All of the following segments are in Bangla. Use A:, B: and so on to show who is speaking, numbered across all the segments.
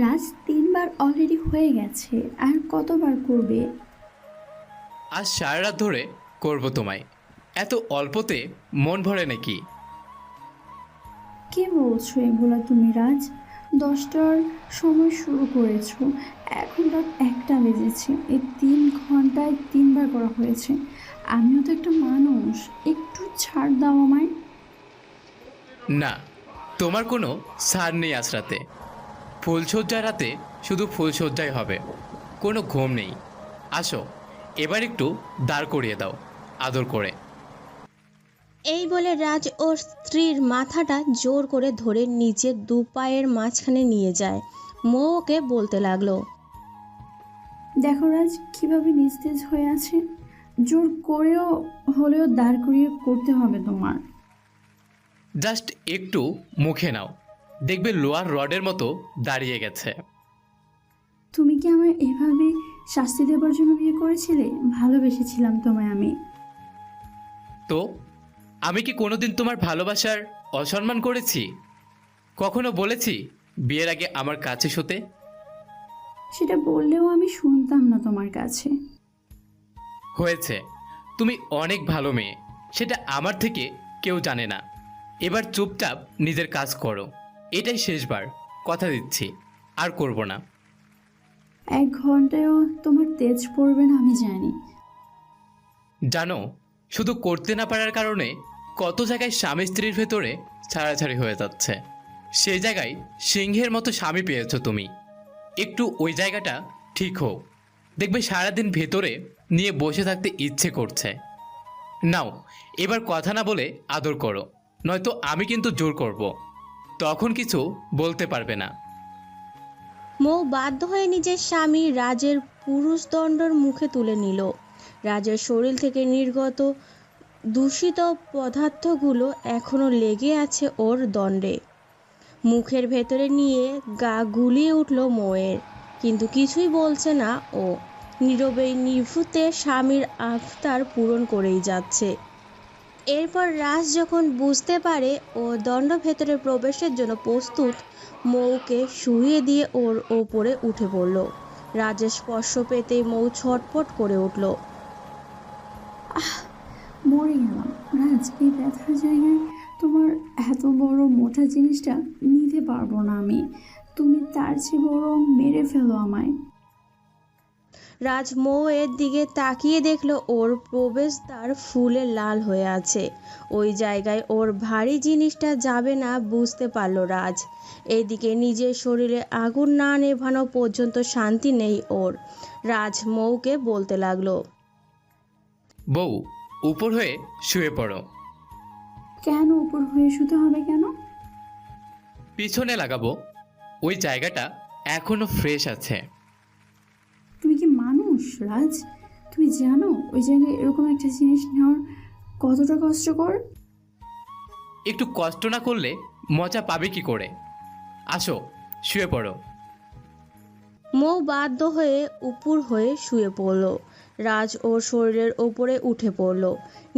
A: রাজ 3বার অলরেডি হয়ে গেছে, আর কতবার করবে?
B: আজ সারা রাত ধরে করব তোমায়। এত অল্পতে মন ভরে নাকি?
A: কি বলছো এগুলো তুমি রাজ? 10টার সময় শুরু করেছো, এখন রাত 1টা বেজেছে। এই 3 ঘন্টায় 3বার করা হয়েছে। আমিও তো একটা মানুষ, একটু ছাড় দাও আমায়।
B: না, তোমার কোনো ছাড় নেই আজ রাতে। ফুলশয্যা রাতে শুধু ফুলশয্যাই হবে, কোনো ঘুম নেই। আসো, এবার একটু দাঁড় করিয়ে দাও আদর করে।
C: এই বলে রাজ ওর স্ত্রীর মাথাটা জোর করে ধরে নিজের দু পায়ের মাঝখানে নিয়ে যায়। মৌ ওকে বলতে লাগলো,
A: দেখো রাজ কিভাবে নিস্তেজ হয়ে আছে। জোর করেও হলেও দাঁড় করিয়ে করতে হবে তোমার।
B: জাস্ট একটু মুখে নাও, দেখবে লোয়ার রডের মতো দাঁড়িয়ে গেছে।
A: তুমি কি আমায় এভাবে শাস্তি দেবার জন্য বিয়ে করেছিলে? ভালোবেসেছিলাম তোমায় আমি।
B: তো আমি কি কোনোদিন তোমার ভালোবাসার অসম্মান করেছি? কখনো বলেছি বিয়ের আগে আমার কাছে শুতে?
A: সেটা বললেও আমি শুনতাম না তোমার কাছে।
B: হয়েছে, তুমি অনেক ভালো মেয়ে, সেটা আমার থেকে কেউ জানে না। এবার চুপচাপ নিজের কাজ করো, এটাই শেষবার, কথা দিচ্ছি আর করব না।
A: 1 ঘন্টায়ও তোমার তেজ পড়বে না আমি জানি।
B: জানো, শুধু করতে না পারার কারণে কত জায়গায় স্বামী স্ত্রীর ভেতরে ছাড়াছাড়ি হয়ে যাচ্ছে। সেই জায়গায় সিংহের মতো স্বামী পেয়েছো তুমি। একটু ওই জায়গাটা ঠিক হোক, দেখবে সারাদিন ভেতরে নিয়ে বসে থাকতে ইচ্ছে করছে। নাও, এবার কথা না বলে আদর করো, নয়তো আমি কিন্তু জোর করব, তখন কিছু বলতে পারবে না।
C: মৌ বাধ্য হয়ে নিজের স্বামী রাজের পুরুষদণ্ডর মুখে তুলে নিল। রাজের শরীর থেকে নির্গত দূষিত পদার্থগুলো এখনো লেগে আছে ওর দণ্ডে। মুখের ভেতরে নিয়ে গা গুলিয়ে উঠল মৌয়ের, কিন্তু কিছুই বলছে না ও। নীরবে নিভৃতে স্বামীর আফতার পূরণ করেই যাচ্ছে। এরপর রাজ যখন বুঝতে পারে ও দণ্ড ভেতরে প্রবেশের জন্য প্রস্তুত, মৌকে শুইয়ে দিয়ে ওর ওপরে উঠে পড়ল। রাজের স্পর্শ পেতেই মৌ ছটফট করে উঠল।
A: মরে গেলাম রাজ, এই ব্যথার জায়গায় তোমার এত বড় মোটা জিনিসটা নিতে পারবো না আমি। তুমি তার চেয়ে বরং মেরে ফেলো আমায়।
C: রাজ মৌয়ের দিকে তাকিয়ে দেখলো ওর প্রবেশদ্বার ফুলে লাল হয়ে আছে। ওই জায়গায় ওর ভারী জিনিসটা যাবে না বুঝতে পারল রাজ। এদিকে নিজের শরীরে আগুন না নেভানো পর্যন্ত শান্তি নেই ওর। রাজ মৌকে বলতে লাগলো,
B: বউ, উপর হয়ে শুয়ে পড়ো।
A: কেন উপর হয়ে শুতে হবে কেন?
B: পিছনে লাগাবো, ওই জায়গাটা এখনো ফ্রেশ আছে।
A: তুমি কি মানুষ রাজ? তুমি জানো ওই জায়গায় এরকম একটা জিনিস নেওয়ার কতটা কষ্টকর?
B: একটু কষ্ট না করলে মজা পাবে কি করে? আসো, শুয়ে পড়ো।
C: মৌ বাধ্য হয়ে উপুর হয়ে শুয়ে পড়ল। রাজ ওর শরীরের ওপরে উঠে পড়ল।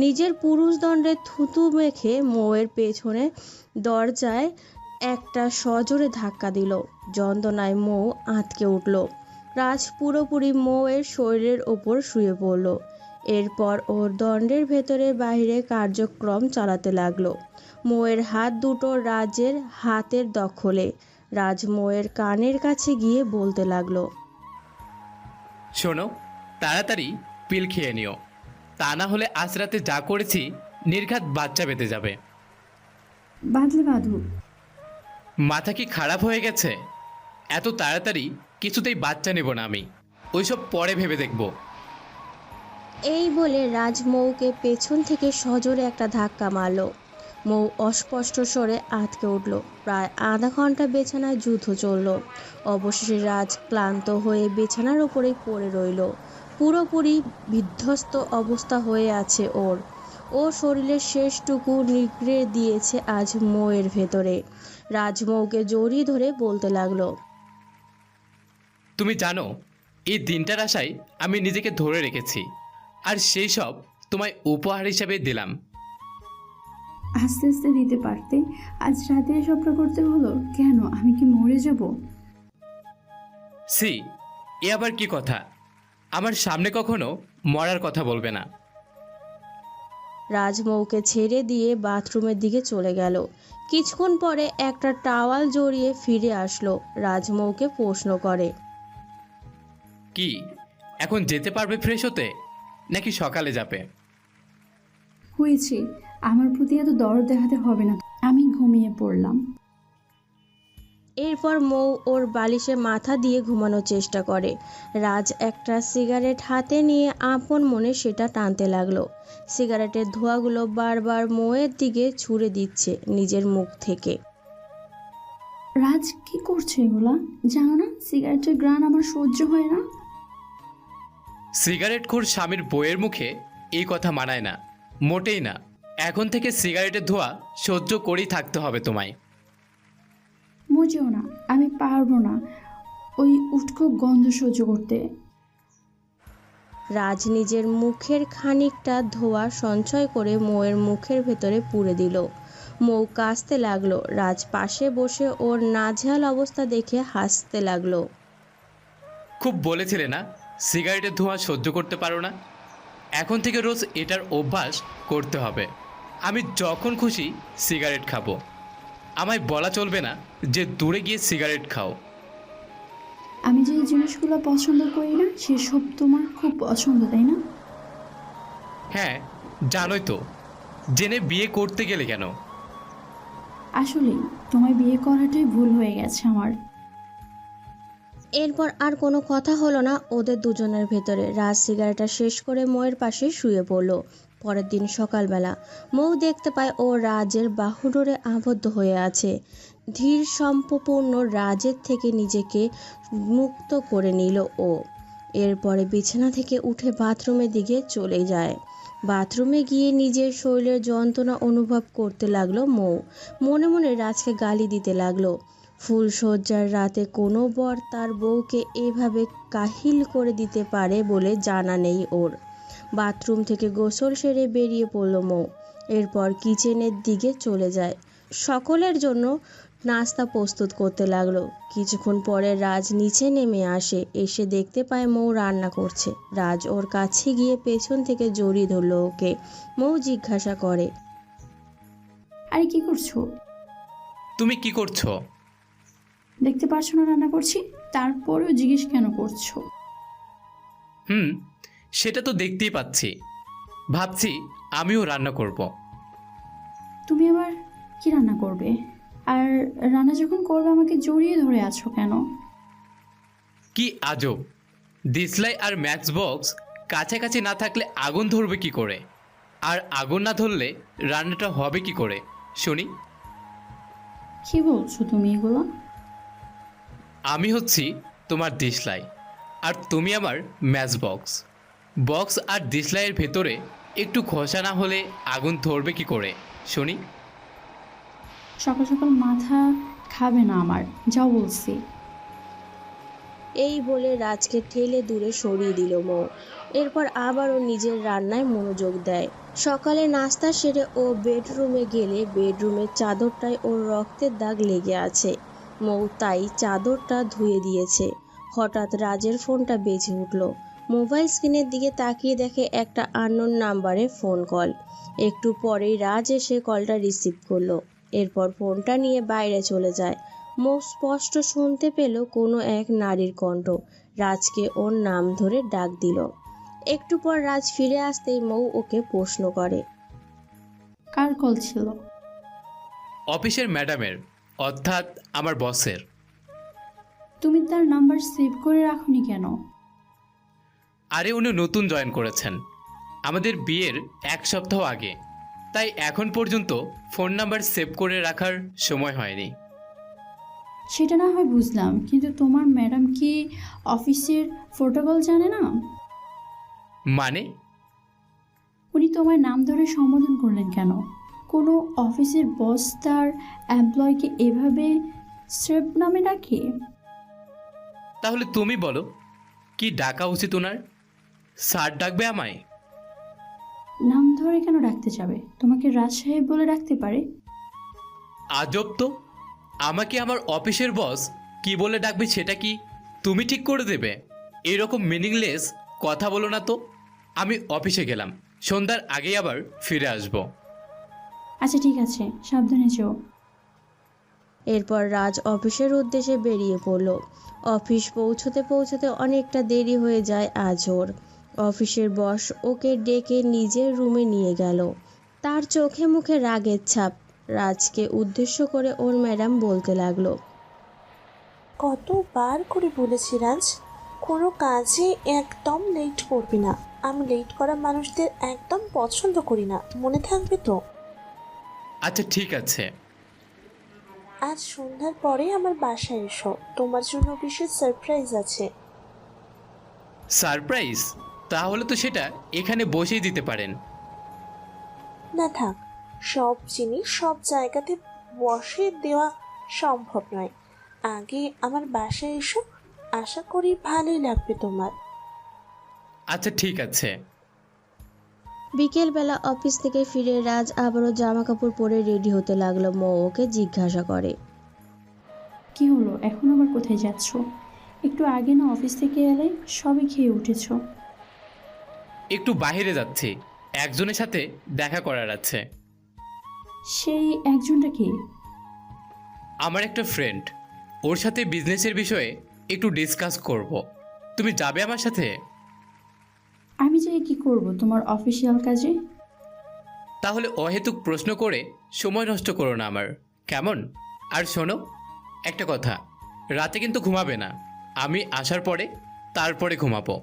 C: নিজের পুরুষদণ্ডে থুতু মেখে মৌয়ের পেছনে দরজায় একটা সজোরে ধাক্কা দিল। যন্ত্রণায় মৌ আঁতকে উঠল। রাজ পুরোপুরি মৌয়ের শরীরের ওপর শুয়ে পড়ল। এরপর ওর দণ্ডের ভেতরে বাইরে কার্যক্রম চালাতে লাগলো। মৌয়ের হাত দুটো রাজের হাতের দখলে। রাজ মৌয়ের কানের কাছে গিয়ে বলতে লাগলো,
B: শোনো, তাড়াতাড়ি পিল খেয়ে নিও, তা না হলে আজ রাতে যা করেছি নির্ঘাত বাচ্চা পেতে যাবে।
A: বাঁধলে বাঁধুক।
B: মাথা কি খারাপ হয়ে গেছে? এত তাড়াতাড়ি কিছুতেই বাচ্চা নেব না আমি, ওইসব পরে ভেবে দেখব।
C: এই বলে রাজ মৌকে পেছন থেকে সজোরে একটা ধাক্কা মারল। মৌ অস্পষ্ট স্বরে আঁতকে উঠল। প্রায় আধা ঘন্টা বিছানায় যুদ্ধ চলল। অবশেষে রাজ ক্লান্ত হয়ে বিছানার উপরেই পড়ে রইল। পুরোপুরি বিধ্বস্ত অবস্থা হয়ে আছে ওর। ও শরীরের শেষটুকু নিগড়ে দিয়েছে আজ মৌয়ের ভেতরে। রাজ মৌকে জড়িয়ে ধরে বলতে লাগলো,
B: তুমি জানো, এই দিনটার আশায় আমি নিজেকে ধরে রেখেছি, আর সেই সব তোমায় উপহার হিসাবে দিলাম।
A: আস্তে আস্তে দিতে পারতে। আজ রাতে এসবটা করতে হলো কেন? আমি কি মরে যাব?
B: সি, এ আবার কি কথা? আমার সামনে কখনো মরার কথা বলবে না।
C: রাজ মৌকে ছেড়ে দিয়ে বাথরুমের দিকে চলে গেল। কিছুক্ষণ পরে একটা টাওয়াল জড়িয়ে ফিরে আসলো। রাজ মৌকে প্রশ্ন করে,
B: কি এখন যেতে পারবে ফ্রেশ হতে, নাকি সকালে যাবে?
A: হয়েছে, আমার প্রতি এত দরদ দেখাতে হবে না। আমি ঘুমিয়ে পড়লাম।
C: এরপর মৌ ওর বালিশে মাথা দিয়ে ঘুমানোর চেষ্টা করে। রাজ একটা সিগারেট হাতে নিয়ে আপন মনে সেটা টানতে লাগলো। সিগারেটের ধোঁয়াগুলো বারবার মৌয়ের দিকে ছুঁড়ে দিচ্ছে নিজের মুখ থেকে।
A: রাজ, কি করছে এগুলা? জানো না সিগারেটের গ্রান আমার সহ্য হয় না।
B: সিগারেটখোর স্বামীর বইয়ের মুখে এই কথা মানায় না, মোটেই না। এখন থেকে সিগারেটের ধোঁয়া সহ্য করেই থাকতে হবে তোমায়।
A: মজেও না, আমি পারবো না ওই উটকো গন্ধ সহ্য করতে।
C: রাজ নিজের মুখের খানিকটা ধোঁয়া সঞ্চয় করে মৌয়ের মুখের ভেতরে পুরে দিল। মৌ কাশতে লাগলো। রাজ পাশে বসে ওর নাজেহাল অবস্থা দেখে হাসতে লাগলো।
B: খুব বলেছিলে না সিগারেটের ধোঁয়া সহ্য করতে পারো না? এখন থেকে রোজ এটার অভ্যাস করতে হবে। আমি যখন খুশি সিগারেট খাবো। আমায় বলা চলবে না যে দূরে গিয়ে সিগারেট খাও।
A: আমি যে জিনিসগুলো পছন্দ করি না সেসব তোমার খুব পছন্দ, তাই না?
B: হ্যাঁ, জানোই তো। জেনে বিয়ে করতে গেলে কেন?
A: আসলেই তোমায় বিয়ে করাটাই ভুল হয়ে গেছে আমার।
C: এরপর আর কোনো কথা হলো না ওদের দুজনের ভেতরে। রাজ সিগারেটটা শেষ করে মৌয়ের পাশে শুয়ে পড়ল। পরের দিন সকালবেলা মৌ দেখতে পায় ও রাজের বাহুডোরে আবদ্ধ হয়ে আছে। ধীর সম্পূর্ণ রাজের থেকে নিজেকে মুক্ত করে নিল ও। এরপরে বিছানা থেকে উঠে বাথরুমের দিকে চলে যায়। বাথরুমে গিয়ে নিজের শরীরের যন্ত্রণা অনুভব করতে লাগলো মৌ। মনে মনে রাজকে গালি দিতে লাগলো। ফুলশয্যার রাতে কোনো বর তার বউকে এভাবে কাহিল করে দিতে পারে বলে জানা নেই ওর। বাথরুম থেকে গোসল সেরে বেরিয়ে পড়ল মৌ। এরপর কিচেনের দিকে চলে যায়। সকলের জন্য নাস্তা প্রস্তুত করতে লাগলো। কিছুক্ষণ পরে রাজ নিচে নেমে আসে। এসে দেখতে পায় মৌ রান্না করছে। রাজ ওর কাছে গিয়ে পেছন থেকে জড়িয়ে ধরল ওকে। মৌ জিজ্ঞাসা করে,
A: আরে কি করছো?
B: তুমি কি করছো?
A: দেখতে পারছো না রান্না করছি? তারপরেও জিজ্ঞেস কেন করছো?
B: সেটা তো দেখতেই পাচ্ছি। ভাবছি আমিও রান্না করব।
A: তুমি আবার কি রান্না করবে? আর রান্না যখন করবে আমাকে জড়িয়ে ধরে আছো কেন?
B: কি আজব! দিসলাই আর ম্যাচ বক্স কাছাকাছি না থাকলে আগুন ধরবে কি করে? আর আগুন না ধরলে রান্নাটা হবে কি করে শুনি?
A: কি বলছো তুমি এগুলো?
B: আমি হচ্ছি তোমার দিসলাই, আর তুমি আমার ম্যাচ বক্স। বক্স আর দিসলাইয়ের ভেতরে একটু খোসা না হলে আগুন ধরবে কি করে শুনি?
A: সকাল সকাল মাথা খাবে না আমার, যাও বলছি।
C: এই বলে রাজকে ঠেলে দূরে সরিয়ে দিল মৌ। এরপর আবারও নিজের রান্নায় মনোযোগ দেয়। সকালে নাস্তা সেরে ও বেডরুমে গেলে বেডরুমের চাদরটায় ওর রক্তের দাগ লেগে আছে। মৌ তাই চাদরটা ধুয়ে দিয়েছে। হঠাৎ রাজের ফোনটা বেজে উঠল। মোবাইল স্ক্রিনের দিকে তাকিয়ে দেখে একটা আননোন নাম্বারে ফোন কল। একটু পরেই রাজ এসে কলটা রিসিভ করলো। এরপর ফোনটা নিয়ে বাইরে চলে যায়। মৌ স্পষ্ট শুনতে পেল কোনো এক নারীর কণ্ঠ রাজকে ওর নাম ধরে ডাক দিল। একটু পর রাজ ফিরে আসতেই মৌ ওকে প্রশ্ন করে,
A: কার কল ছিল?
B: অফিসের ম্যাডামের, অর্থাৎ আমার বসের।
A: তুমি তার নাম্বার সেভ করে রাখোনি কেন?
B: আরে উনি নতুন জয়েন করেছেন আমাদের বিয়ের 1 সপ্তাহ আগে, তাই এখন পর্যন্ত ফোন নাম্বার সেভ করে রাখার সময় হয়নি।
A: সেটা না হয় বুঝলাম, কিন্তু তোমার ম্যাডাম কি অফিসের প্রোটোকল জানে না?
B: মানে?
A: উনি তোমার নাম ধরে সম্বোধন করলেন কেন? কোনো অফিসের বস তার এমপ্লয়কে এভাবে সেভ নামে ডাকে?
B: তাহলে তুমি বলো, কি ডাকা উচিত ওনার? স্যার ডাকবে আমায়?
A: নাম ধরে ধরে কেন ডাকতে যাবে? তোমাকে রাজ সাহেব বলে ডাকতে পারে।
B: আজব তো, আমাকে আমার অফিসের বস কি বলে ডাকবে সেটা কি তুমি ঠিক করে দেবে? এরকম মিনিংলেস কথা বলো না তো। আমি অফিসে গেলাম, সন্ধ্যার আগেই আবার ফিরে আসবো।
A: আচ্ছা ঠিক আছে, সাবধানে যেও।
C: এরপর রাজ অফিসের উদ্দেশ্যে বেরিয়ে পড়ল। অফিস পৌঁছতে পৌঁছতে অনেকটা দেরি হয়ে যায় আজ ওর। অফিসের বস ওকে ডেকে নিজের রুমে নিয়ে গেল। তার চোখে মুখে রাগের ছাপ। রাজকে উদ্দেশ্য করে ওর ম্যাডাম বলতে লাগলো,
D: কতবার করে বলেছি রাজ, কোনো কাজে একদম লেট করবি না। আমি লেট করা মানুষদের একদম পছন্দ করি না, মনে থাকবে তো?
B: আচ্ছা ঠিক আছে।
D: আজ সন্ধ্যার পরে আমার বাসায় এসো, তোমার জন্য বিশেষ সারপ্রাইজ আছে।
B: সারপ্রাইজ? তাহলে তো সেটা এখানে বসেই দিতে পারেন।
D: না থাক, সব জিনিস সব জায়গাতে বসে দেওয়া সম্ভব নয়। আগে আমার বাসায় এসো, আশা করি ভালোই লাগবে তোমার।
B: আচ্ছা ঠিক আছে।
C: বিকেলবেলা অফিস থেকে ফিরে রাজ আবারও জামা কাপড় পরে রেডি হতে লাগলো। মৌ ওকে জিজ্ঞাসা করে,
A: কি হলো, এখন আবার কোথায় যাচ্ছ? একটু আগে না অফিস থেকে এলে? সবে খেয়ে উঠেছো।
B: একটু বাইরে যাচ্ছি, একজনের সাথে দেখা করার আছে।
A: সেই একজনটা কি?
B: আমার একটা ফ্রেন্ড, ওর সাথে বিজনেসের বিষয়ে একটু ডিসকাস করব। তুমি যাবে আমার সাথে?
A: আমি যে কি করব তোমার অফিসিয়াল কাজে?
B: তাহলে অহেতুক প্রশ্ন করে সময় নষ্ট করো না আমার, কেমন? আর শোনো, একটা কথা, রাতে কিন্তু ঘুমাবে না। আমি আসার পরে তারপরে ঘুমাবো।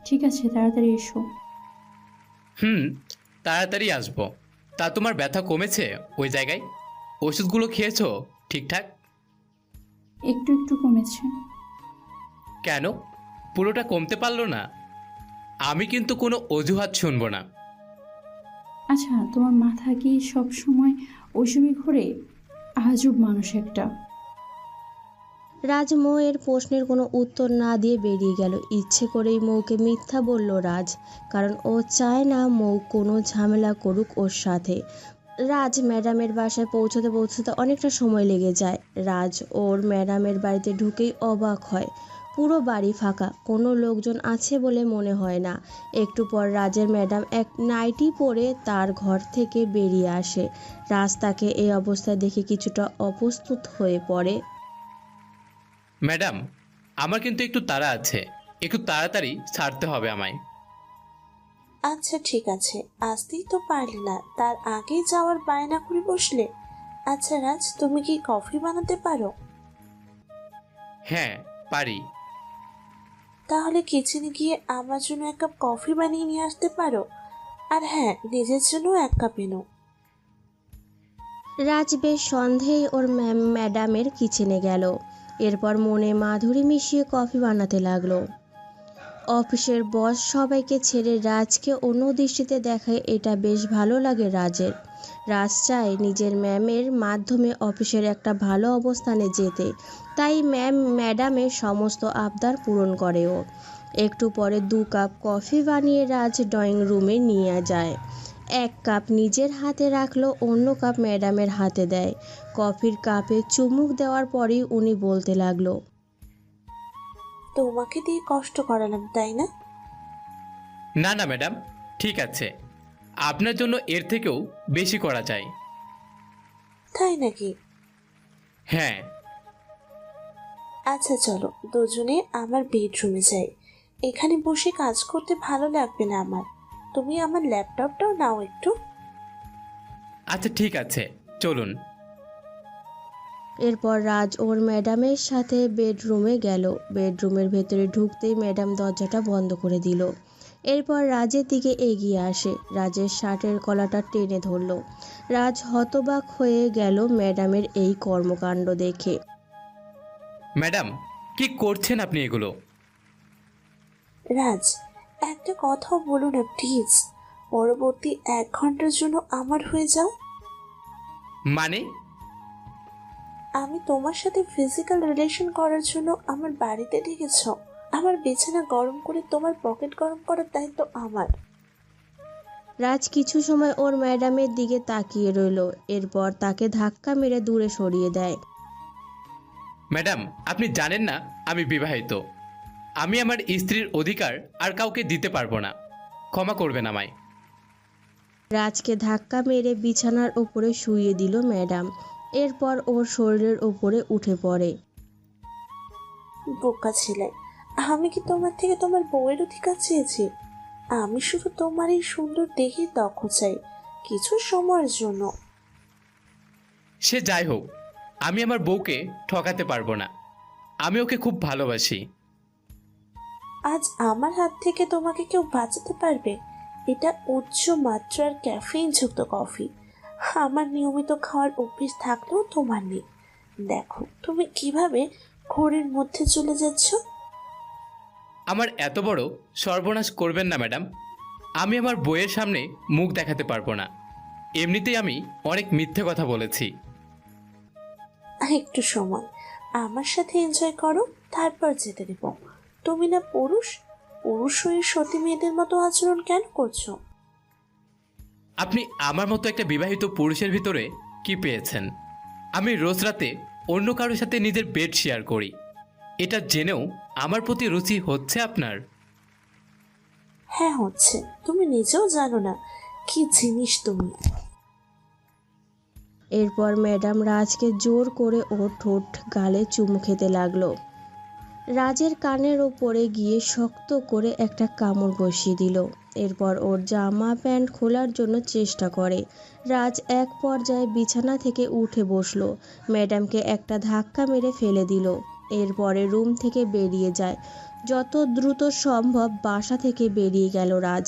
A: ঠিক আছে, তাড়াতাড়ি এসো।
B: তাড়াতাড়ি আসবো। তা তোমার ব্যথা কমেছে ওই জায়গায়? ওষুধগুলো খেয়েছো ঠিকঠাক?
A: একটু একটু কমেছে।
B: কেন, পুরোটা কমতে পারলো না? আমি কিন্তু কোনো অজুহাত শুনবো না।
A: আচ্ছা, তোমার মাথা কি সব সময় ওইসবই ঘোরে? আজব মানুষ একটা।
C: রাজ মৌয়ের প্রশ্নের কোনো উত্তর না দিয়ে বেরিয়ে গেল। ইচ্ছে করেই মৌকে মিথ্যা বলল রাজ, কারণ ও চায় না মৌ কোনো ঝামেলা করুক ওর সাথে। রাজ ম্যাডামের বাসায় পৌঁছতে পৌঁছতে অনেকটা সময় লেগে যায়। রাজ ওর ম্যাডামের বাড়িতে ঢুকেই অবাক হয়। পুরো বাড়ি ফাঁকা, কোনো লোকজন আছে বলে মনে হয় না। একটু পর রাজের ম্যাডাম এক নাইটি পরে তার ঘর থেকে বেরিয়ে আসে। রাজ তাকে এই অবস্থায় দেখে কিছুটা অপ্রস্তুত হয়ে পড়ে।
B: ম্যাডাম, আমার কিন্তু একটু তাড়া আছে, একটু তাড়াতাড়ি ছাড়তে হবে আমায়।
D: আচ্ছা ঠিক আছে, আসতেই তো পারলি না, তার আগেই যাওয়ার বায়না করে বসলে। আচ্ছা রাজ, তুমি কি কফি বানাতে পারো?
B: হ্যাঁ পারি।
D: তাহলে কিচেনে গিয়ে আমার জন্য এক কাপ কফি বানিয়ে নিয়ে আসতে পারো। আর হ্যাঁ, নিজের জন্য এক কাপ এনো।
C: রাজ বেশ সন্দেহে ওর ম্যাডামের কিচেনে গেল। এরপর মনে মাধুরী মিশিয়ে কফি বানাতে লাগলো। অফিসের বস সবাইকে ছেড়ে রাজকে অন্য দৃষ্টিতে দেখায়, এটা বেশ ভালো লাগে রাজের। রাজ চায় নিজের ম্যামের মাধ্যমে অফিসের একটা ভালো অবস্থানে যেতে, তাই ম্যাডামের সমস্ত আবদার পূরণ করে ও। একটু পরে 2 কাপ কফি বানিয়ে রাজ ড্রয়িং রুমে নিয়ে যায়। 1 কাপ নিজের হাতে রাখলো, অন্য কাপ ম্যাডামের হাতে দেয়। কফির কাপে চুমুক দেওয়ার পরেই উনি বলতে লাগলো,
D: তোমাকে দিয়ে কষ্ট করালাম তাই না?
B: না না ম্যাডাম, ঠিক আছে, আপনার জন্য এর থেকেও বেশি করা যায়।
D: তাই নাকি?
B: হ্যাঁ।
D: আচ্ছা চলো দুজনে আমার বেডরুমে যাই, এখানে বসে কাজ করতে ভালো লাগবে না আমার। তুমি আমার ল্যাপটপটাও নাও একটু।
B: আচ্ছা ঠিক আছে, চলুন।
C: এরপর রাজ ওর ম্যাডামের সাথে বেডরুমে গেল। বেডরুমের ভেতরে ঢুকতেই ম্যাডাম দরজাটা বন্ধ করে দিল। এরপর রাজের দিকে এগিয়ে আসে, রাজের শার্টের কলারটা টেনে ধরল। রাজ হতবাক হয়ে গেল ম্যাডামের এই কর্মকাণ্ড দেখে।
B: ম্যাডাম, কি করছেন আপনি এগুলো?
D: রাজ, একটা কথাও বলো না প্লিজ। পরবর্তী 1 ঘন্টার জন্য আমার হয়ে যাও।
B: মানে?
D: আমি তোমার সাথে ফিজিক্যাল রিলেশন করার জন্য আমার বাড়িতে ডেকেছ। আমার বিছানা গরম করে তোমার পকেট গরম করার দায়িত্ব আমার।
C: রাজ কিছু সময় ওর ম্যাডামের দিকে তাকিয়ে রইল, এরপর তাকে ধাক্কা মেরে দূরে সরিয়ে দেয়।
B: ম্যাডাম, আপনি জানেন না আমি বিবাহিত। আমি আমার স্ত্রীর অধিকার আর কাউকে দিতে পারবো না। ক্ষমা করবেন আমায়।
C: রাজকে ধাক্কা মেরে বিছানার ওপরে শুইয়ে দিল ম্যাডাম, এরপর ওর শরীরের ওপরে উঠে পড়ে।
D: বোকা ছেলে, আমি কি তোমার থেকে তোমার বউয়ের অধিকার চেয়েছি? আমি শুধু তোমার এই সুন্দর দেহে দক্ষ চাই, কিছু সময়ের জন্য।
B: সে যাই হোক, আমি আমার বউকে ঠকাতে পারবো না। আমি ওকে খুব ভালোবাসি।
D: আজ আমার হাত থেকে তোমাকে কেউ বাঁচাতে পারবে? এটা উচ্চ মাত্রার ক্যাফিন যুক্ত কফি। আমার নিয়মিত খাওয়ার অভ্যেস থাকলেও তোমার নেই। দেখো তুমি কিভাবে ঘোরের মধ্যে চলে যাচ্ছ।
B: আমার এত বড় সর্বনাশ করবেন না ম্যাডাম। আমি আমার বইয়ের সামনে মুখ দেখাতে পারবো না। এমনিতেই আমি অনেক মিথ্যে কথা বলেছি।
D: একটু সময় আমার সাথে এনজয় করো, তারপর যেতে দেব। তুমি না পুরুষ, পুরুষ হয়ে সতী মেয়েদের মতো আচরণ কেন করছো?
B: আপনি আমার মতো একটা বিবাহিত পুরুষের ভিতরে কি পেয়েছেন? আমি রোজ রাতে অন্য কারোর সাথে নিজের বেড শেয়ার করি। এটা জেনেও আমার প্রতি রুচি হচ্ছে আপনার?
D: হ্যাঁ হচ্ছে, তুমি নিজেও জানো না কি জিনিস তুমি।
C: এরপর ম্যাডাম রাজকে জোর করে ওর ঠোঁট গালে চুমু খেতে লাগলো। রাজের কানের ওপরে গিয়ে শক্ত করে একটা কামড় বসিয়ে দিল। এরপর ওর জামা প্যান্ট খোলার জন্য চেষ্টা করে। রাজ এক পর্যায়ে বিছানা থেকে উঠে বসলো, ম্যাডামকে একটা ধাক্কা মেরে ফেলে দিল। এরপরে রুম থেকে বেরিয়ে যায়। যত দ্রুত সম্ভব বাসা থেকে বেরিয়ে গেল রাজ।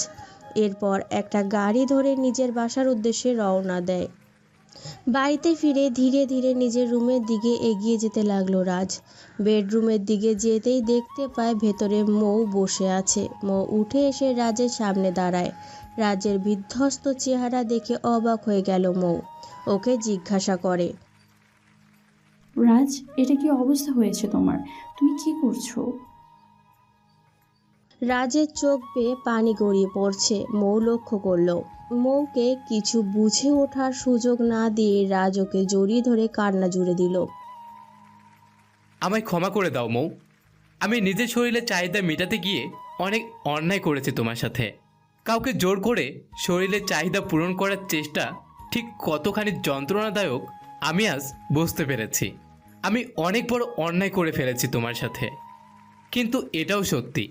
C: এরপর একটা গাড়ি ধরে নিজের বাসার উদ্দেশ্যে রওনা দেয়। বাড়িতে ফিরে ধীরে ধীরে নিজের রুমের দিকে এগিয়ে যেতে লাগলো রাজ। বেডরুমের দিকে যেতেই দেখতে পায় ভেতরে মৌ বসে আছে। মৌ উঠে এসে রাজের সামনে দাঁড়ায়। রাজের বিধ্বস্ত চেহারা দেখে অবাক হয়ে গেল মৌ। ওকে জিজ্ঞাসা করে,
A: রাজ, এটা কি অবস্থা হয়েছে তোমার? তুমি কি করছো?
C: রাজের চোখ বেয়ে পানি গড়িয়ে পড়ছে। মৌ লক্ষ্য করলো। মৌকে কিছু বুঝে ওঠার সুযোগ না দিয়ে রাজ ওকে জড়িয়ে ধরে কান্না জুড়ে দিল।
B: আমায় ক্ষমা করে দাও মৌ। আমি নিজের শরীরের চাহিদা মেটাতে গিয়ে অনেক অন্যায় করেছি তোমার সাথে। কাউকে জোর করে শরীরের চাহিদা পূরণ করার চেষ্টা ঠিক কতখানি যন্ত্রণাদায়ক আমি আজ বুঝতে পেরেছি। আমি অনেক বড় অন্যায় করে ফেলেছি তোমার সাথে। কিন্তু এটাও সত্যি,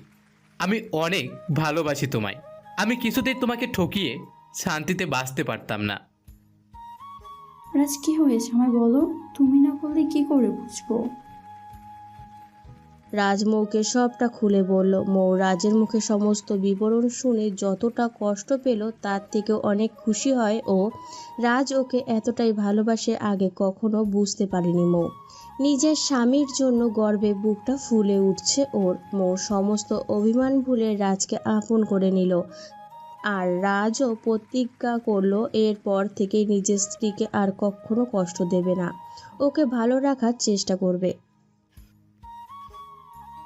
B: আমি অনেক ভালোবাসি তোমায়। আমি কিছুতেই তোমাকে ঠকিয়ে শান্তিতে বাঁচতে পারতাম না।
A: রাজ, কি হয়েছে আমায় বলো। তুমি না বললে কি করে বুঝবো?
C: রাজ মৌকে সবটা খুলে বলল। মৌ রাজের মুখে সমস্ত বিবরণ শুনে যতটা কষ্ট পেল তার থেকেও অনেক খুশি হয় ও। রাজ ওকে এতটাই ভালোবাসে আগে কখনো বুঝতে পারেনি মৌ। নিজের স্বামীর জন্য গর্বে বুকটা ফুলে উঠছে ওর। মৌ সমস্ত অভিমান ভুলে রাজকে আপন করে নিল। আর রাজও প্রতিজ্ঞা করলো এরপর থেকে নিজের স্ত্রীকে আর কখনো কষ্ট দেবে না, ওকে ভালো রাখার চেষ্টা করবে।